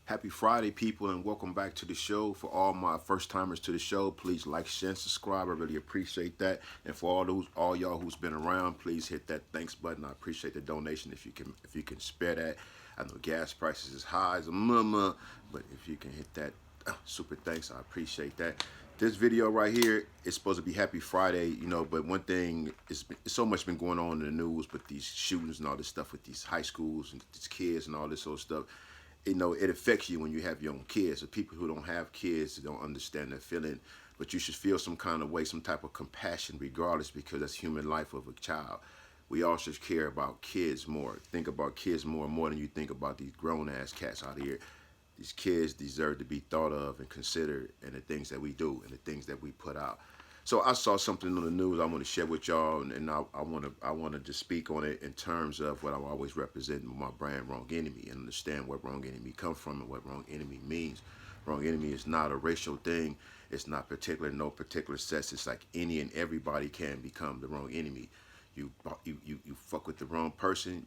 Happy Friday, people, and welcome back to the show. For all my first timers to the show, please like, share, and subscribe. I really appreciate that. And for all y'all who's been around, please hit that thanks button. I appreciate the donation if you can spare that. I know gas prices is high as a mama, but if you can hit that super thanks, I appreciate that. This video right here is supposed to be Happy Friday, but one thing it's so much been going on in the news, but these shootings and all this stuff with these high schools and these kids and all this sort of stuff, it affects you when you have your own kids. So people who don't have kids don't understand that feeling, but you should feel some kind of way, some type of compassion regardless, because that's human life of a child. We all should care about kids more. Think about kids more and more than you think about these grown ass cats out here. These kids deserve to be thought of and considered in the things that we do and the things that we put out. So I saw something on the news I want to share with y'all, and I want to just speak on it in terms of what I always represent with my brand, Wrong Enemy, and understand where Wrong Enemy come from and what Wrong Enemy means. Wrong Enemy is not a racial thing. It's not particular, no particular sex. It's like any and everybody can become the wrong enemy. You fuck with the wrong person,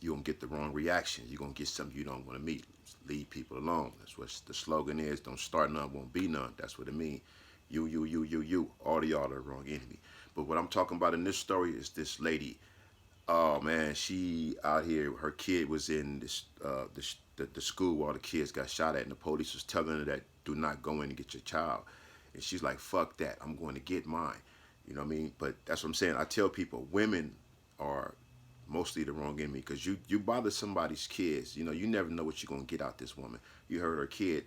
you're gonna get the wrong reaction. You're gonna get something you don't want to meet. Leave people alone. That's what the slogan is. Don't start none, won't be none. That's what it means. You. All of y'all are the wrong enemy. But what I'm talking about in this story is this lady. Oh man, she out here. Her kid was in the school while the kids got shot at, and the police was telling her that do not go in and get your child. And she's like, "Fuck that! I'm going to get mine." You know what I mean? But that's what I'm saying. I tell people, women are mostly the wrong enemy because you bother somebody's kids. You never know what you're gonna get out this woman. You heard her kid.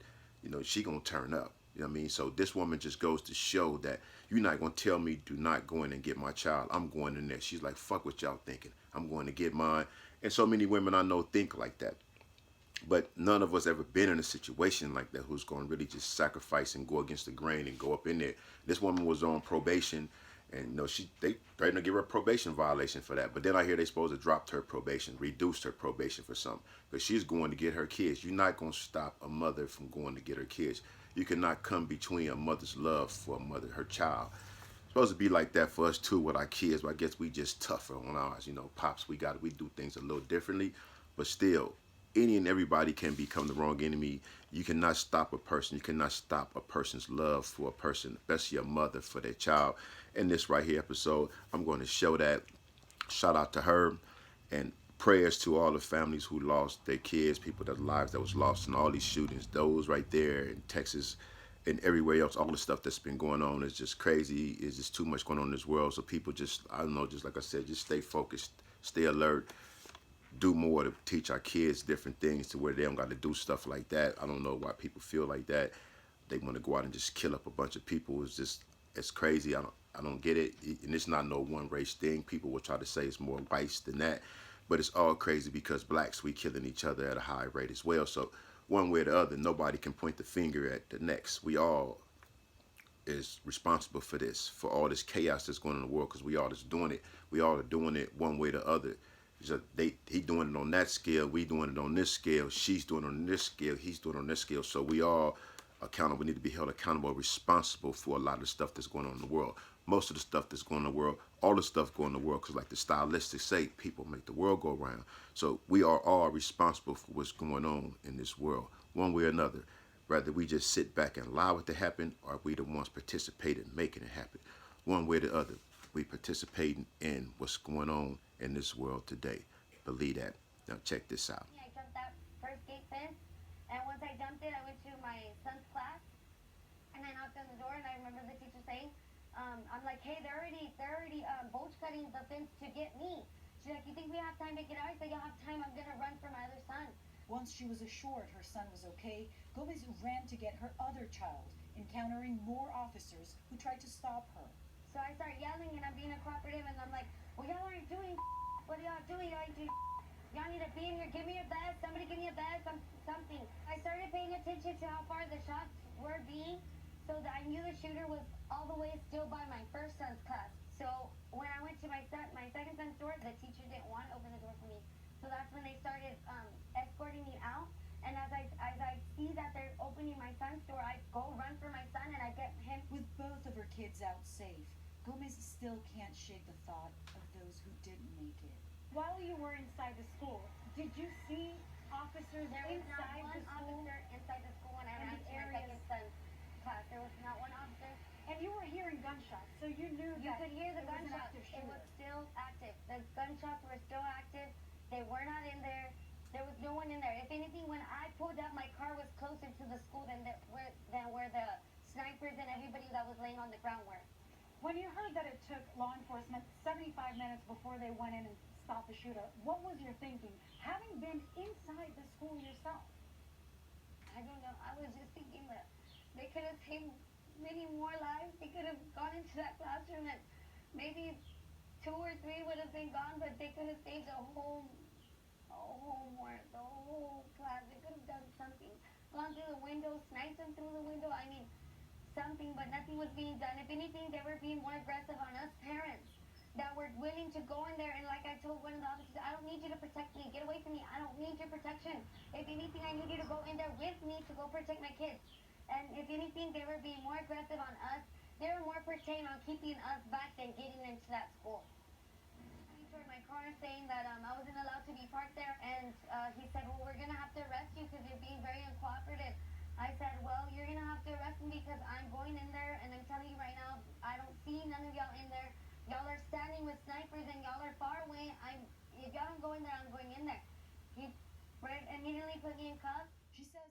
She gonna turn up. You know what I mean? So this woman just goes to show that you're not gonna tell me do not go in and get my child. I'm going in there. She's like, fuck what y'all thinking. I'm going to get mine. And so many women I know think like that. But none of us ever been in a situation like that who's going to really just sacrifice and go against the grain and go up in there. This woman was on probation, and they threatened to give her a probation violation for that. But then I hear they supposed to drop her probation, reduced her probation for something, because she's going to get her kids. You're not going to stop a mother from going to get her kids. You cannot come between a mother's love for a mother, her child. It's supposed to be like that for us too with our kids, but I guess we just tougher on ours. Pops, we do things a little differently, but still, any and everybody can become the wrong enemy. You cannot stop a person. You cannot stop a person's love for a person, especially a mother for their child. In this right here episode, I'm going to show that. Shout out to her, and prayers to all the families who lost their kids, people that lives that was lost in all these shootings. Those right there in Texas and everywhere else, all the stuff that's been going on is just crazy. It's just too much going on in this world. So people just, I don't know, just like I said, just stay focused, stay alert, do more to teach our kids different things to where they don't got to do stuff like that. I don't know why people feel like that. They want to go out and just kill up a bunch of people. It's crazy. I don't get it. And it's not no one race thing. People will try to say it's more whites than that, but it's all crazy because blacks, we killing each other at a high rate as well. So one way or the other, nobody can point the finger at the next. We all is responsible for this, for all this chaos that's going on in the world, because we all is doing it. We all are doing it one way or the other. So he doing it on that scale, we doing it on this scale, she's doing it on this scale, he's doing it on this scale. So we all accountable, need to be held accountable, responsible for a lot of the stuff that's going on in the world. Most of the stuff that's going on in the world, all the stuff going on in the world, because like the stylistics say, people make the world go round. So we are all responsible for what's going on in this world, one way or another. Whether we just sit back and allow it to happen, or we the ones participating in making it happen. One way or the other, we participating in what's going on in this world today. Believe that. Now check this out. I jumped that first gate fence, and once I jumped it, I went to my son's class, and I knocked on the door, and I remember the teacher saying, I'm like, hey, they're already bulge cutting the fence to get me. She's like, you think we have time to get out? I said, you'll have time. I'm gonna run for my other son. Once she was assured her son was okay, Gomez ran to get her other child, encountering more officers who tried to stop her. So I start yelling, and I'm being a cooperative, and I'm like, well, y'all aren't doing what are y'all doing? Y'all need to be in here. Give me your vest. Somebody give me a vest. Something. I started paying attention to how far the shots were being, so that I knew the shooter was all the way still by my first son's class. So when I went to my second son's door, the teacher didn't want to open the door for me. So that's when they started escorting me out. And as I see that they're opening my son's door, I go run for my son, and I get him. With both of her kids out safe, Gomez still can't shake the thought of those who didn't make it. While you were inside the school, did you see officers There was not inside one the school? officer heard You that could hear the it was an gunshots. active It was shooter. still active. The gunshots were still active. They were not in there. There was no one in there. If anything, when I pulled up, my car was closer to the school than where the snipers and everybody that was laying on the ground were. When you heard that it took law enforcement 75 minutes before they went in and stopped the shooter, what was your thinking, having been inside the school yourself? I don't know. I was just thinking that they could have saved many more lives. They could have gone into that classroom and maybe 2 or 3 would have been gone, but they could have saved the whole class. They could have done something. Gone through the window, sniped them through the window. I mean, something, but nothing was being done. If anything, they were being more aggressive on us parents that were willing to go in there. And like I told one of the officers, I don't need you to protect me. Get away from me. I don't need your protection. If anything, I need you to go in there with me to go protect my kids. And if anything, they were being more aggressive on us. They were more pertaining on keeping us back than getting into that school. He toward my car saying that I wasn't allowed to be parked there, and he said, well, we're going to have to arrest you because you're being very uncooperative. I said, well, you're going to have to arrest me because I'm going in there, and I'm telling you right now, I don't see none of y'all in there. Y'all are standing with snipers, and y'all are far away. If y'all don't go in there, I'm going in there. He immediately put me in cuffs. She says